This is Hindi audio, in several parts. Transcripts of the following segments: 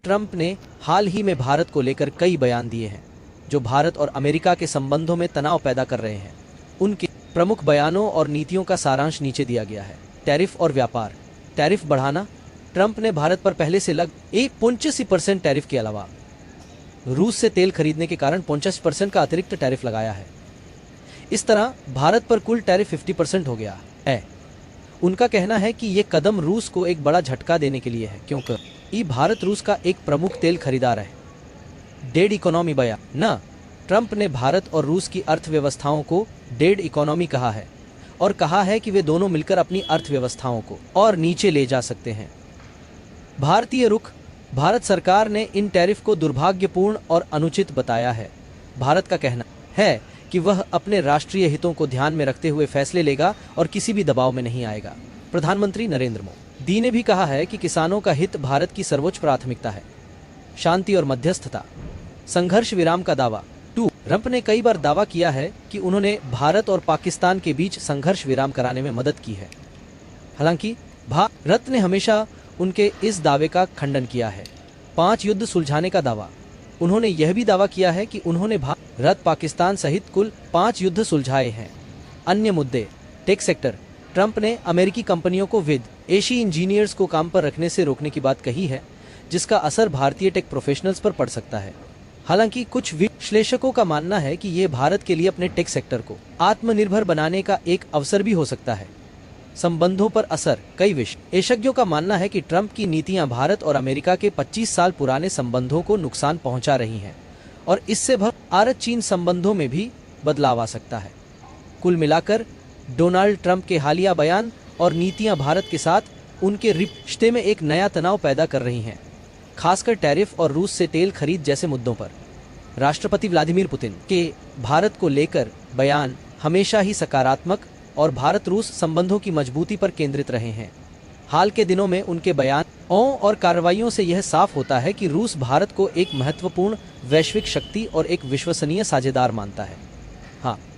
ट्रंप ने हाल ही में भारत को लेकर कई बयान दिए हैं जो भारत और अमेरिका के संबंधों में तनाव पैदा कर रहे हैं। उनके प्रमुख बयानों और नीतियों का सारांश नीचे दिया गया है। टैरिफ और व्यापार। टैरिफ बढ़ाना। ट्रंप ने भारत पर पहले से लगभग 85% टैरिफ के अलावा रूस से तेल खरीदने के कारण 50% का अतिरिक्त टैरिफ लगाया है। इस तरह भारत पर कुल टैरिफ 50% हो गया है। उनका कहना है कि ये कदम रूस को एक बड़ा झटका देने के लिए है क्योंकि भारत रूस का एक प्रमुख तेल खरीदार है। डेड इकोनॉमी बयान। ट्रंप ने भारत और रूस की अर्थव्यवस्थाओं को डेड इकोनॉमी कहा है और कहा है कि वे दोनों मिलकर अपनी अर्थव्यवस्थाओं को और नीचे ले जा सकते हैं। भारतीय रुख। भारत सरकार ने इन टैरिफ को दुर्भाग्यपूर्ण और अनुचित बताया है। भारत का कहना है कि वह अपने राष्ट्रीय हितों को ध्यान में रखते हुए फैसले लेगा और किसी भी दबाव में नहीं आएगा। प्रधानमंत्री नरेंद्र मोदी ने भी कहा है कि किसानों का हित भारत की सर्वोच्च प्राथमिकता है। शांति और मध्यस्थता। संघर्ष विराम का दावा। ट्रंप ने कई बार दावा किया है कि उन्होंने भारत और पाकिस्तान के बीच संघर्ष विराम कराने में मदद की है। हालांकि भारत ने हमेशा उनके इस दावे का खंडन किया है। 5 युद्ध सुलझाने का दावा। उन्होंने यह भी दावा किया है कि उन्होंने भारत पाकिस्तान सहित कुल 5 युद्ध सुलझाए हैं। अन्य मुद्दे। Tech sector. ट्रंप ने अमेरिकी कंपनियों को विदेशी इंजीनियर्स को काम पर रखने से रोकने की बात कही है जिसका असर भारतीय टेक प्रोफेशनल्स पर पड़ सकता है। हालांकि कुछ विश्लेषकों का मानना है कि ये भारत के लिए अपने टेक सेक्टर को आत्मनिर्भर बनाने का एक अवसर भी हो सकता है। संबंधों पर असर। कई विशेषज्ञों का मानना है कि ट्रंप की नीतियां भारत और अमेरिका के 25 साल पुराने संबंधों को नुकसान पहुंचा रही हैं और इससे भारत चीन संबंधों में भी बदलाव आ सकता है। कुल मिलाकर डोनाल्ड ट्रंप के हालिया बयान और नीतियां भारत के साथ उनके रिश्ते में एक नया तनाव पैदा कर रही हैं, खासकर टैरिफ और रूस से तेल खरीद जैसे मुद्दों पर। राष्ट्रपति व्लादिमीर पुतिन के भारत को लेकर बयान हमेशा ही सकारात्मक और भारत रूस संबंधों की मजबूती पर केंद्रित रहे हैं। हाल के दिनों में उनके बयानों और कार्रवाइयों से यह साफ होता है कि रूस भारत को एक महत्वपूर्ण वैश्विक शक्ति और एक विश्वसनीय साझेदार मानता है।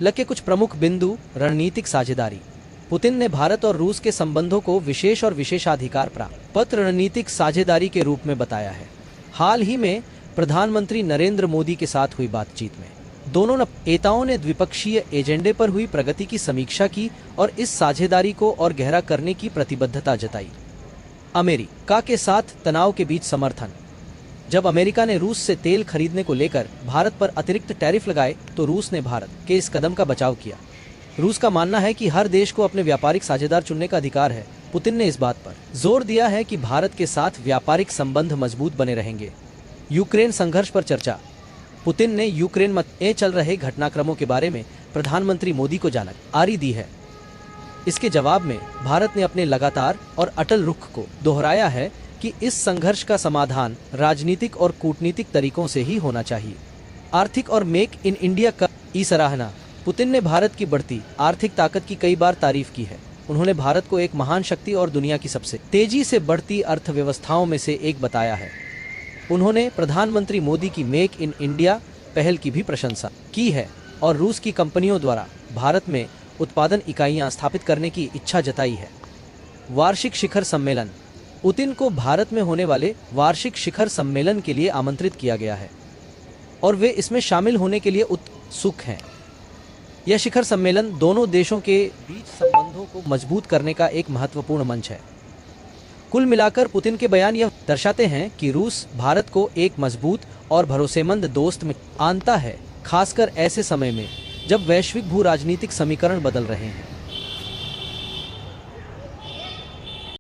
लगे कुछ प्रमुख बिंदु। रणनीतिक साझेदारी। पुतिन ने भारत और रूस के संबंधों को विशेष और विशेषाधिकार प्राप्त रणनीतिक साझेदारी के रूप में बताया है। हाल ही में प्रधानमंत्री नरेंद्र मोदी के साथ हुई बातचीत में दोनों नेताओं ने द्विपक्षीय एजेंडे पर हुई प्रगति की समीक्षा की और इस साझेदारी को और गहरा करने की प्रतिबद्धता जताई। अमेरिका के साथ तनाव के बीच समर्थन। जब अमेरिका ने रूस से तेल खरीदने को लेकर भारत पर अतिरिक्त टैरिफ लगाए तो रूस ने भारत के इस कदम का बचाव किया। रूस का मानना है कि हर देश को अपने व्यापारिक साझेदार चुनने का अधिकार है। पुतिन ने इस बात पर जोर दिया है कि भारत के साथ व्यापारिक संबंध मजबूत बने रहेंगे। यूक्रेन संघर्ष पर चर्चा। पुतिन ने यूक्रेन में चल रहे घटनाक्रमों के बारे में प्रधानमंत्री मोदी को जानकारी दी है। इसके जवाब में भारत ने अपने लगातार और अटल रुख को दोहराया है कि इस संघर्ष का समाधान राजनीतिक और कूटनीतिक तरीकों से ही होना चाहिए। आर्थिक और मेक इन इंडिया की सराहना। पुतिन ने भारत की बढ़ती आर्थिक ताकत की कई बार तारीफ की है। उन्होंने भारत को एक महान शक्ति और दुनिया की सबसे तेजी से बढ़ती अर्थव्यवस्थाओं में से एक बताया है। उन्होंने प्रधानमंत्री मोदी की मेक इन इंडिया पहल की भी प्रशंसा की है और रूस की कंपनियों द्वारा भारत में उत्पादन इकाइयां स्थापित करने की इच्छा जताई है। वार्षिक शिखर सम्मेलन। पुतिन को भारत में होने वाले वार्षिक शिखर सम्मेलन के लिए आमंत्रित किया गया है और वे इसमें शामिल होने के लिए उत्सुक हैं। यह शिखर सम्मेलन दोनों देशों के बीच संबंधों को मजबूत करने का एक महत्वपूर्ण मंच है। कुल मिलाकर पुतिन के बयान यह दर्शाते हैं कि रूस भारत को एक मजबूत और भरोसेमंद दोस्त में मानता है, खासकर ऐसे समय में जब वैश्विक भू राजनीतिक समीकरण बदल रहे हैं।